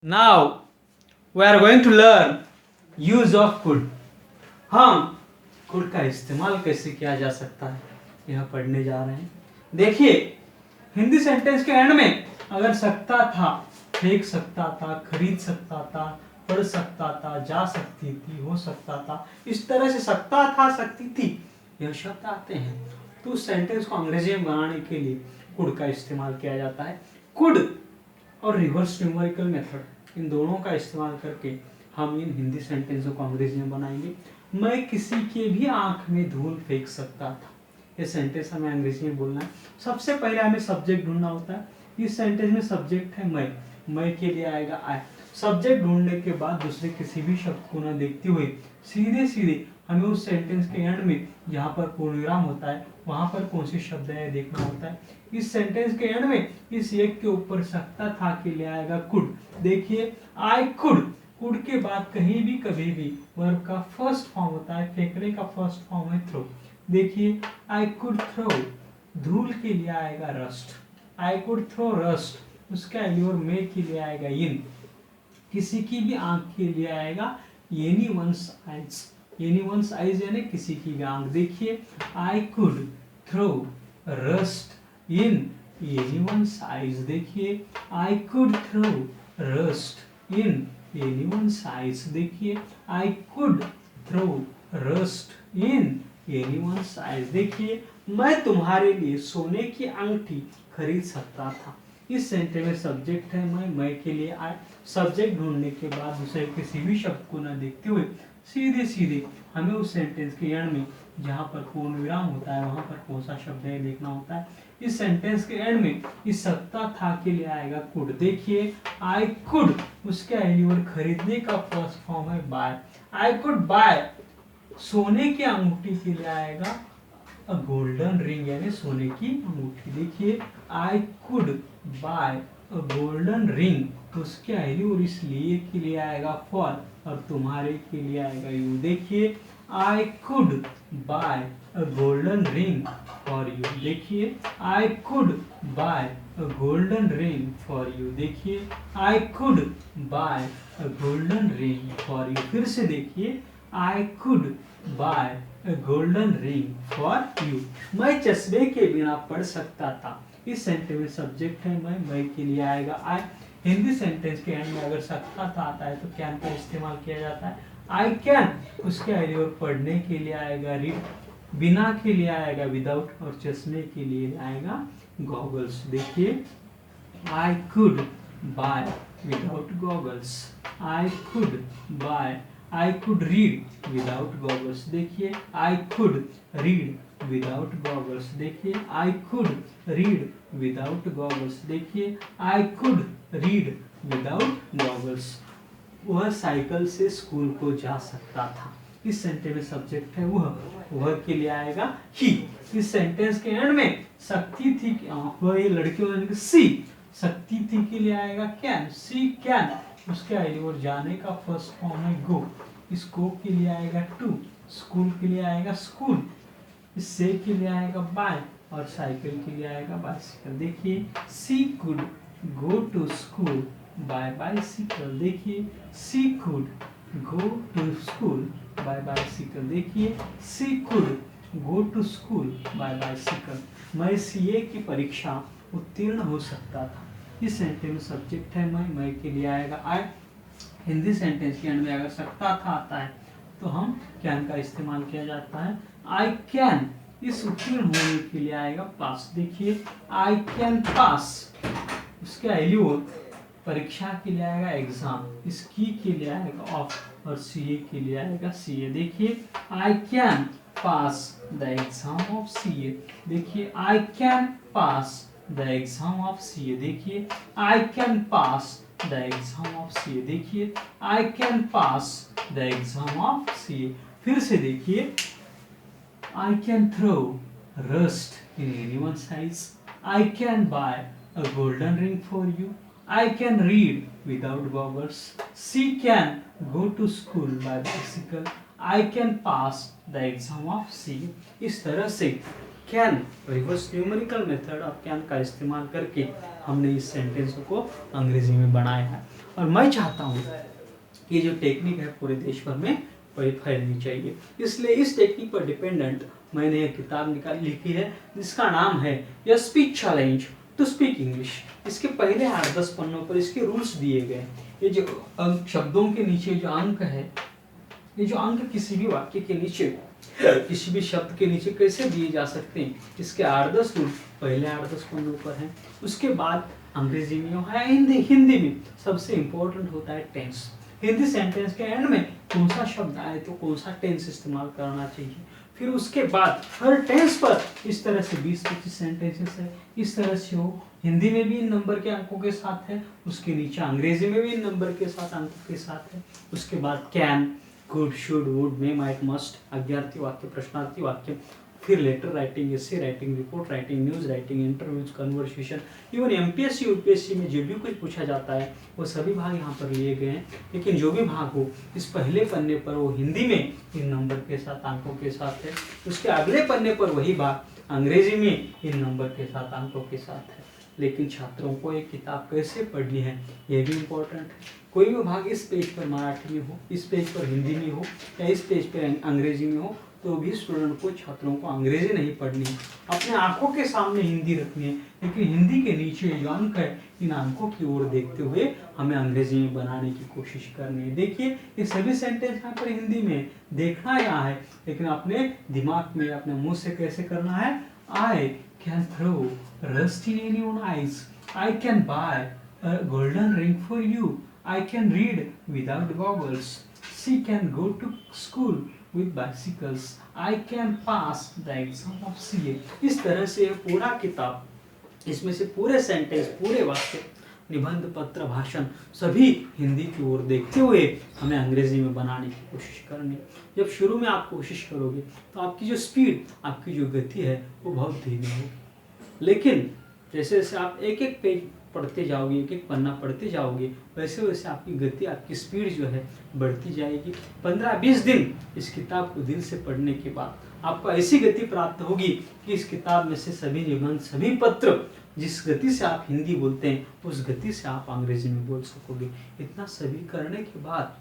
Now we are going to learn use of could. हम could का इस्तेमाल कैसे किया जा सकता है यह पढ़ने जा रहे हैं। देखिए हिंदी सेंटेंस के एंड में अगर सकता था, फेंक सकता था, खरीद सकता था, पढ़ सकता था, जा सकती थी, हो सकता था, इस तरह से सकता था, सकती थी यह शब्द आते हैं तो उस सेंटेंस को अंग्रेजी में बनाने के लिए कुड का इस्तेमाल किया जाता है। कुड और रिवर्स न्यूमेरिकल मेथड इन दोनों का इस्तेमाल करके हम इन हिंदी सेंटेंसों को अंग्रेजी में बनाएंगे। मैं किसी के भी आंख में धूल फेंक सकता था, ये सेंटेंस हमें अंग्रेजी में बोलना है। सबसे पहले हमें सब्जेक्ट ढूंढना होता है। इस सेंटेंस में सब्जेक्ट है मैं के लिए आएगा आई। सब्जेक्ट ढूंढने के बाद दूसरे किसी भी शब्द को न देखते हुए सीधे सीधे हमें उस सेंटेंस के एंड में जहाँ पर पूर्णविराम होता है वहां पर कौन सी शब्द है देखना होता है। इस सेंटेंस के एंड में इस एक के ऊपर सकता था के लिए आएगा कुड। देखिए आई कुड, कुड के बाद कहीं भी कभी भी वर्ब का फर्स्ट फॉर्म होता है, फेंकने का फर्स्ट फॉर्म है थ्रो। देखिए आई कुड थ्रो, धूल के लिए आएगा rust. I could throw rust, उसका एलियोर में के लिए आएगा इन। किसी की भी आंख के लिए आएगा एनीवन्स आइज। एनीवन्स आइज यानी किसी की भी आंख। देखिए I could throw rust in anyone's eyes. देखिए I could throw rust in anyone's eyes. देखिए I could throw rust in anyone's eyes. देखिए मैं तुम्हारे लिए सोने की अंगूठी खरीद सकता था। इस सेंटेंस में सब्जेक्ट है मैं के लिए आए। सब्जेक्ट ढूंढने के बाद दूसरे किसी भी शब्द को न देखते हुए सीधे सीधे हमें उस सेंटेंस के एंड में जहाँ पर पूर्ण विराम होता है वहां पर कौन सा शब्द है देखना होता है। इस सेंटेंस के एंड में इस सकता था के लिए आएगा कुड। देखिए आई कुड, उसके एलियोर खरीदने का फर्स्ट फॉर्म है बाय। आई कुड बाय, सोने की अंगूठी के लिए आएगा अ गोल्डन रिंग यानी सोने की अंगूठी। देखिए I could buy a golden ring, तो उसके एलियोर इसलिए के लिए आएगा फॉर और तुम्हारे के लिए आएगा यू। देखिए I could buy a golden ring for you. देखिए I could buy a golden ring for you. देखिए I could buy a golden ring for you. फिर से देखिए I could buy a golden ring for you. मैं चश्मे के बिना पढ़ सकता था। इस सेंटेंस में सब्जेक्ट है मैं के लिए आएगा आई। हिंदी सेंटेंस के एंड में अगर सकता था आता है तो कैन का इस्तेमाल किया जाता है। आई कैन, उसके एलियोर पढ़ने के लिए आएगा रीड, बिना के लिए आएगा विदाउट और चश्मे के लिए आएगा गॉगल्स। देखिए I could buy without goggles. I could buy, I could read without goggles. देखिए I could read without goggles. देखिए I could read without goggles. देखिए I could read without goggles. वह साइकिल से स्कूल को जा सकता था। इस सेंटेंस में सब्जेक्ट है वह के लिए आएगा ही। इस सेंटेंस के एंड में सकती थी वह ये लड़की सी, सकती थी के लिए आएगा कैन। सी कैन, उसके एलियोर जाने का फर्स्ट फॉर्म है गो। इस गो के लिए आएगा टू, स्कूल के लिए आएगा स्कूल, इस से के लिए आएगा बाय और साइकिल के लिए आएगा बाइसिकल। देखिए she could go to school by bicycle. देखिए she could go to school by bicycle. देखिए she could go to school by bicycle. मैं सीए की परीक्षा उत्तीर्ण हो सकता था। इस सेंटेंस में सब्जेक्ट है मैं के लिए आएगा आई। हिंदी सेंटेंस के एंड में अगर सकता था आता है तो हम कैन का इस्तेमाल किया जाता है। आई कैन, इस उत्तीर्ण होने के लिए आएगा पास। देखिए आई कैन पास, उसका एलियोर परीक्षा के लिए आएगा एग्जाम, इसकी के लिए आएगा ऑफ और सीए के लिए आएगा सीए। देखिए I can pass the exam of CA. देखिए I can pass the exam of CA. देखिए I can pass the exam of CA. देखिए I can pass the exam of CA. फिर से देखिए I can throw rust in anyone's eyes. I can buy a golden ring for you. I can read without goggles. She can go to school by bicycle. I can pass the exam of CA. इस तरह से can reverse numerical method और can का इस्तेमाल करके हमने इस sentence को अंग्रेजी में बनाया है। और मैं चाहता हूँ कि ये जो टेक्निक है पूरे देश भर में फैलनी चाहिए। इसलिए इस टेक्निक पर डिपेंडेंट मैंने एक किताब लिखी है जिसका नाम है a speech challenge to speak English. इसके पहले 8-10 पन्नों पर इसके रूल्स दिए गए। ये जो शब्दों के नीचे जो अंक है, ये जो अंक किसी भी वाक्य के नीचे, किसी भी शब्द के नीचे कैसे दिए जा सकते हैं, इसके 8-10 रूल पहले 8-10 पन्नों पर हैं। उसके बाद अंग्रेजी में है, हिंदी में सबसे इंपॉर्टेंट होता है टेंस। हिंदी सेंटेंस के एंड में कौन सा शब्द आए तो कौन सा टेंस इस्तेमाल करना चाहिए। फिर उसके बाद हर टेंस पर इस तरह से 20-25 सेंटेंसेस है, इस तरह से हो। हिंदी में भी इन नंबर के अंकों के साथ है, उसके नीचे अंग्रेजी में भी इन नंबर के साथ अंकों के साथ है। उसके बाद can, could, should, would, may, might, must, अज्ञार्थी वाक्य, प्रश्नार्थी वाक्य, फिर letter writing, essay writing, report writing, news writing, interviews, conversation, even MPSC UPSC में जो भी कुछ पूछा जाता है वो सभी भाग यहाँ पर लिए गए हैं। लेकिन जो भी भाग हो इस पहले पन्ने पर वो हिंदी में इन नंबर के साथ अंकों के साथ है, उसके अगले पन्ने पर वही भाग अंग्रेजी में इन नंबर के साथ अंकों के साथ है। लेकिन छात्रों को एक किताब कैसे पढ़नी है ये भी इम्पोर्टेंट है। कोई भी भाग इस पेज पर मराठी में हो, इस पेज पर हिंदी में हो या इस पेज पर अंग्रेजी में हो, तो भी स्टूडेंट को, छात्रों को अंग्रेजी नहीं पढ़नी है, अपने आंखों के सामने हिंदी रखनी है। लेकिन हिंदी के नीचे जो अंक है इन अंकों की ओर देखते हुए हमें अंग्रेजी में बनाने की कोशिश करनी है। देखिए ये सभी सेंटेंस यहाँ पर हिंदी में, देखना यहाँ है, लेकिन अपने दिमाग में, अपने मुंह से कैसे करना है। I can throw rust in anyone eyes, I can buy a golden ring for you, I can read without goggles, she can go to school with bicycles, I can pass the exam of CA। इस तरह से पूरा किताब, इसमें से पूरे sentence, पूरे वाक्य, निबंध, पत्र, भाषण सभी हिंदी की ओर देखते हुए हमें अंग्रेजी में बनाने की कोशिश करनी है। जब शुरू में आप कोशिश करोगे तो आपकी जो स्पीड, आपकी जो गति है वो बहुत धीमी होगी। लेकिन जैसे जैसे आप एक एक पेज पढ़ते जाओगे, एक एक पन्ना पढ़ते जाओगे, वैसे वैसे आपकी गति, आपकी स्पीड जो है बढ़ती जाएगी। 15-20 दिन इस किताब को दिल से पढ़ने के बाद आपको ऐसी गति प्राप्त होगी कि इस किताब में से सभी निबंध, सभी पत्र, जिस गति से आप हिंदी बोलते हैं उस गति से आप अंग्रेजी में बोल सकोगे। इतना सभी करने के बाद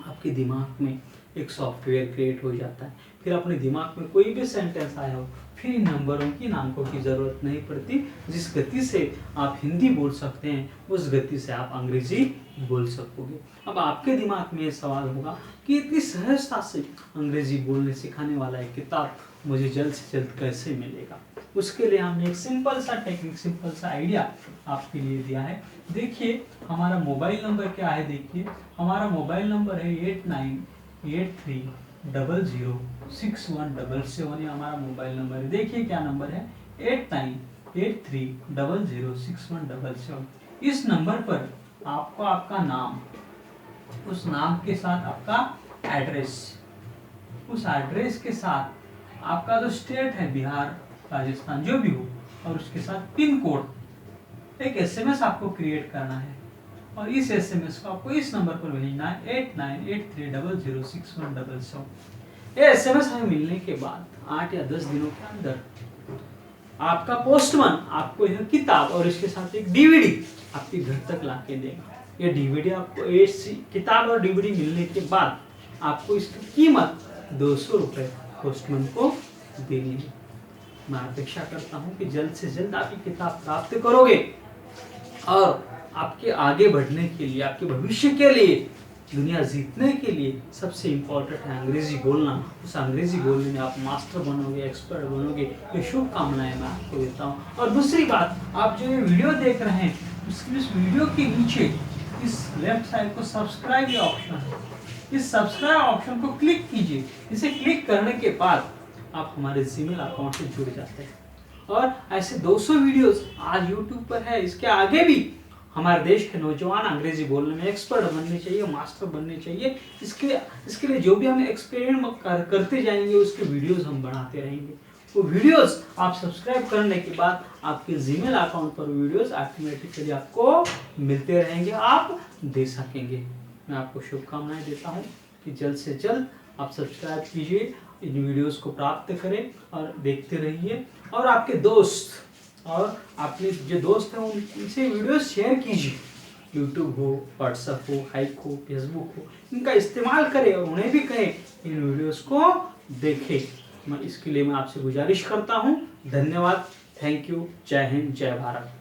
आपके दिमाग में एक सॉफ्टवेयर क्रिएट हो जाता है। फिर अपने दिमाग में कोई भी सेंटेंस आया हो, फिर इन नंबरों की, इन अंकों की जरूरत नहीं पड़ती। जिस गति से आप हिंदी बोल सकते हैं उस गति से आप अंग्रेजी बोल सकोगे। अब आपके दिमाग में ये सवाल होगा कि इतनी सहजता से अंग्रेजी बोलने सिखाने वाला एक किताब मुझे जल्द से जल्द कैसे मिलेगा। उसके लिए हमने एक सिंपल सा टेक्निक, सिंपल सा आइडिया आपके लिए दिया है। देखिए हमारा मोबाइल नंबर क्या है। देखिए हमारा मोबाइल नंबर है 8983006177। ये हमारा मोबाइल नंबर है। देखिए क्या नंबर है, 8983006177। इस नंबर पर आपको आपका नाम, उस नाम के साथ आपका एड्रेस, उस एड्रेस के साथ आपका जो स्टेट है, बिहार, राजस्थान, जो भी हो, और उसके साथ पिन कोड, एक एसएमएस आपको क्रिएट करना है और इस एसएमएस को आपको इस नंबर पर भेजना है 8983006177। ये एसएमएस हमें मिलने के बाद 8 या 10 दिनों के अंदर आपका पोस्टमैन आपको यह किताब और इसके साथ एक डीवीडी आपके घर तक ला के देगा। ये डीवीडी आपको, किताब और डीवीडी मिलने के बाद आपको इसकी कीमत 200 रुपये पोस्टमैन को देनी है। मैं अपेक्षा करता हूँ कि जल्द से जल्द आप ये किताब प्राप्त करोगे और आपके आगे बढ़ने के लिए, आपके भविष्य के लिए, दुनिया जीतने के लिए सबसे इम्पोर्टेंट है अंग्रेजी बोलना। उस अंग्रेजी बोलने में आप मास्टर बनोगे, एक्सपर्ट बनोगे, ये शुभकामनाएं मैं आपको देता हूँ। और दूसरी बात, आप जो ये वीडियो देख रहे हैं उसकी, इस वीडियो के नीचे इस लेफ्ट साइड को सब्सक्राइब ये ऑप्शन है, इस सब्सक्राइब ऑप्शन को क्लिक कीजिए। इसे क्लिक करने के बाद आप हमारे जीमेल अकाउंट से जुड़ जाते हैं और ऐसे 200 वीडियोस आज यूट्यूब पर है। इसके आगे भी हमारे देश के नौजवान अंग्रेजी बोलने में एक्सपर्ट बनने चाहिए, मास्टर बनने चाहिए। इसके लिए जो भी हम एक्सपेरिमेंट करते जाएंगे उसके वीडियोस हम बनाते रहेंगे। वो वीडियोस आप सब्सक्राइब करने के बाद आपके जीमेल अकाउंट पर वीडियोस ऑटोमेटिकली आपको मिलते रहेंगे, आप दे सकेंगे। मैं आपको शुभकामनाएं देता हूँ कि जल्द से जल्द आप सब्सक्राइब कीजिए, इन वीडियोस को प्राप्त करें और देखते रहिए। और आपके दोस्त और अपने जो दोस्त हैं उनसे वीडियो शेयर कीजिए। यूट्यूब हो, व्हाट्सएप हो, हाइक हो, फेसबुक हो, इनका इस्तेमाल करें और उन्हें भी कहें इन वीडियोस को देखें। मैं इसके लिए मैं आपसे गुजारिश करता हूँ। धन्यवाद, थैंक यू, जय हिंद, जय भारत।